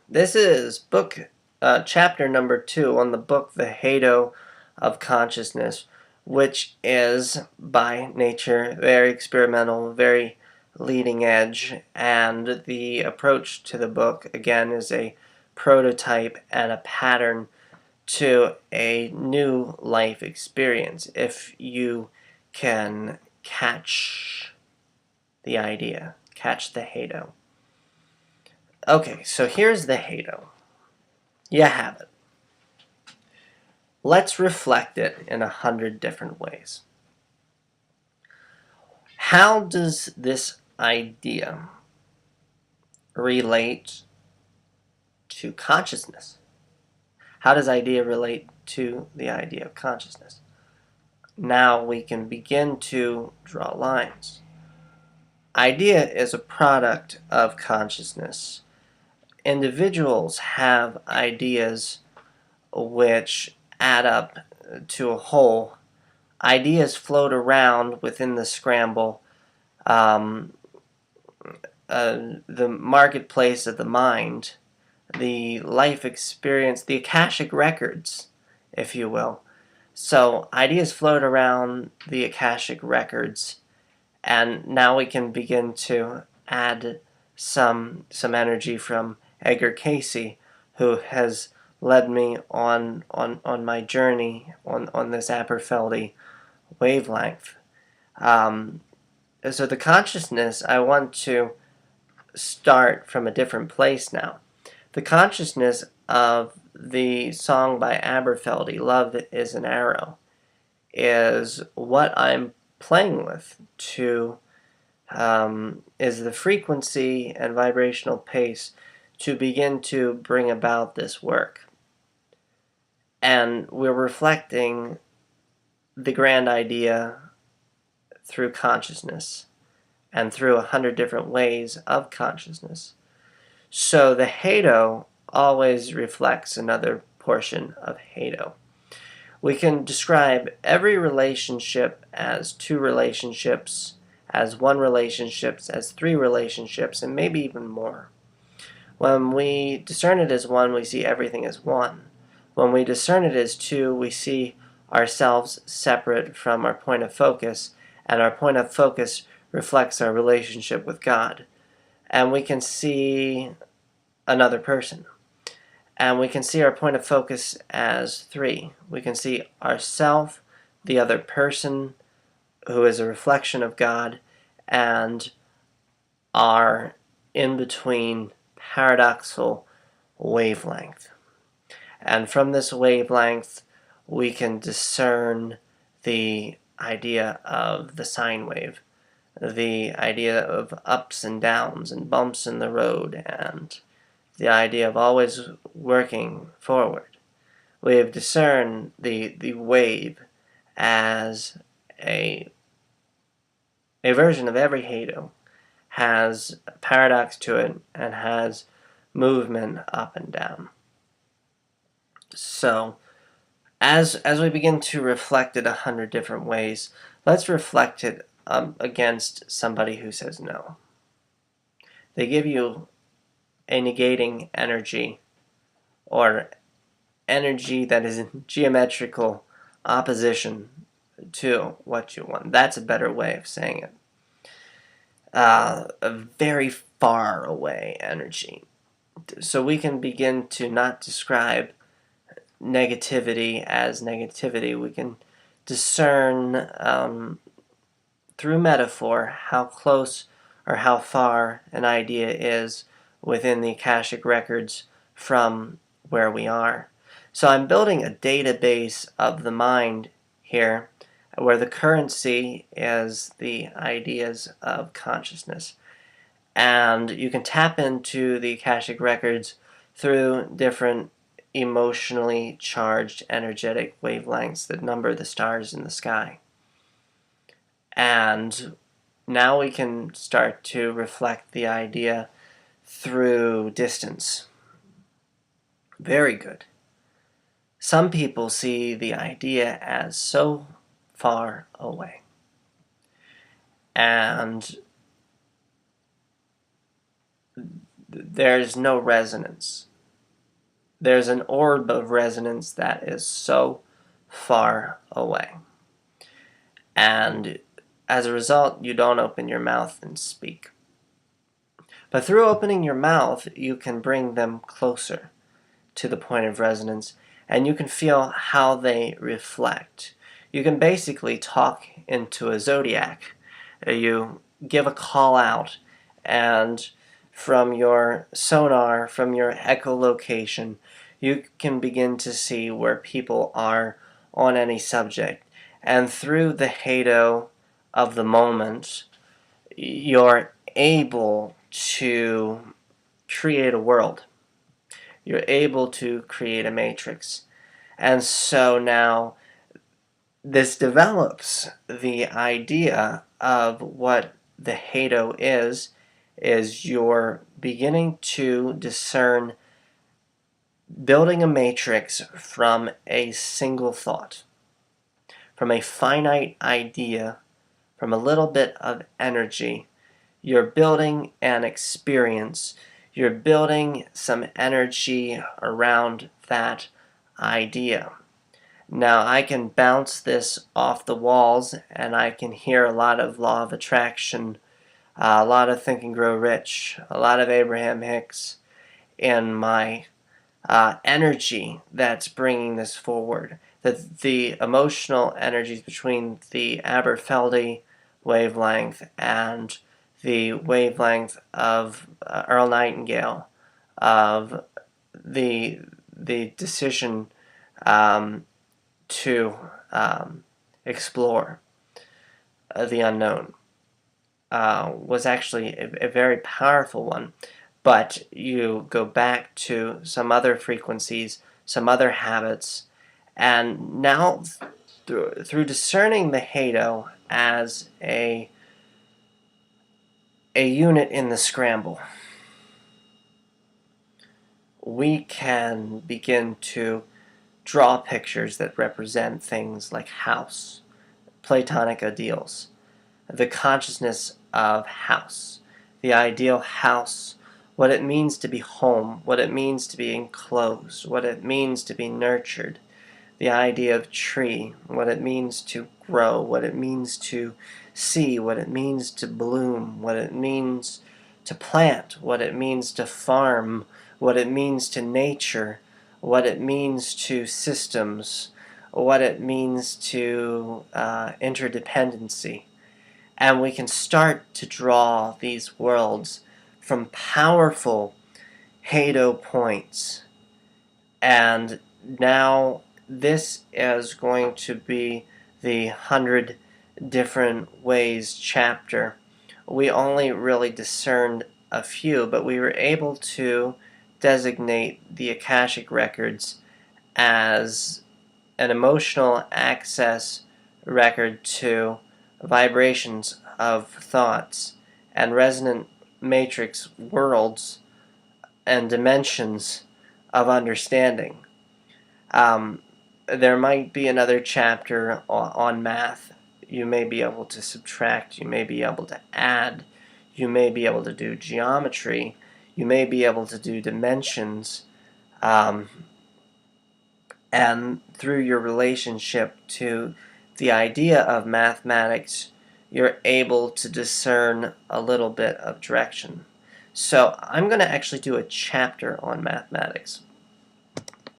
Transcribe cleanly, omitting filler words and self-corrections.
This is chapter number 2 on the book The Hado of Consciousness, which is by nature very experimental, very leading edge, and the approach to the book again is a prototype and a pattern to a new life experience if you can catch the idea, catch the Hado. Okay, so here's the Hado. You have it. Let's reflect it in 100 different ways. How does this idea relate to consciousness? How does idea relate to the idea of consciousness? Now we can begin to draw lines. Idea is a product of consciousness. Individuals have ideas which add up to a whole. Ideas float around within the scramble, the marketplace of the mind, the life experience, the Akashic records, if you will. So ideas float around the Akashic records, and now we can begin to add some energy from Edgar Casey, who has led me on my journey on this Aberfeldy wavelength. So the consciousness, I want to start from a different place now. The consciousness of the song by Aberfeldy, Love is an Arrow, is what I'm playing with to is the frequency and vibrational pace to begin to bring about this work. And we're reflecting the grand idea through consciousness and through 100 different ways of consciousness. So the Hado always reflects another portion of Hado. We can describe every relationship as two relationships, as one relationship, as three relationships, and maybe even more. When we discern it as one, we see everything as one. When we discern it as two, we see ourselves separate from our point of focus, and our point of focus reflects our relationship with God. And we can see another person. And we can see our point of focus as three. We can see ourself, the other person, who is a reflection of God, and our in-between paradoxical wavelength. And from this wavelength, we can discern the idea of the sine wave, the idea of ups and downs and bumps in the road, and the idea of always working forward. We have discerned the wave as a version of every Hado, has a paradox to it, and has movement up and down. So, as we begin to reflect it 100 different ways, let's reflect it against somebody who says no. They give you a negating energy, or energy that is in geometrical opposition to what you want. That's a better way of saying it. A very far away energy. So we can begin to not describe negativity as negativity. We can discern through metaphor how close or how far an idea is within the Akashic records from where we are. So I'm building a database of the mind here, where the currency is the ideas of consciousness. And you can tap into the Akashic records through different emotionally charged energetic wavelengths that number the stars in the sky. And now we can start to reflect the idea through distance. Very good. Some people see the idea as so far away. And there's no resonance There's an orb of resonance that is so far away. And as a result, you don't open your mouth and speak. But through opening your mouth, you can bring them closer to the point of resonance, and you can feel how they reflect. You can basically talk into a zodiac. You give a call out, and from your sonar, from your echolocation, you can begin to see where people are on any subject. And through the Hado of the moment, you're able to create a world. You're able to create a matrix. And so now this develops the idea of what the Hado is you're beginning to discern building a matrix from a single thought, from a finite idea, from a little bit of energy. You're building an experience. You're building some energy around that idea. Now I can bounce this off the walls, and I can hear a lot of law of attraction, a lot of Think and Grow Rich, a lot of Abraham Hicks in my energy that's bringing this forward. The emotional energies between the Aberfeldy wavelength and the wavelength of Earl Nightingale, of the decision to explore the unknown was actually a very powerful one. But you go back to some other frequencies, some other habits, and now through discerning the Hado as a unit in the scramble, we can begin to draw pictures that represent things like house, Platonic ideals, the consciousness of house, the ideal house, what it means to be home, what it means to be enclosed, what it means to be nurtured, the idea of tree, what it means to grow, what it means to see, what it means to bloom, what it means to plant, what it means to farm, what it means to nature, what it means to systems, what it means to interdependency. And we can start to draw these worlds from powerful Hado points. And now this is going to be the 100 Different Ways chapter. We only really discerned a few, but we were able to designate the Akashic records as an emotional access record to vibrations of thoughts and resonant matrix worlds and dimensions of understanding. There might be another chapter on math. You may be able to subtract, you may be able to add, you may be able to do geometry, you may be able to do dimensions, and through your relationship to the idea of mathematics, you're able to discern a little bit of direction. So I'm going to actually do a chapter on mathematics.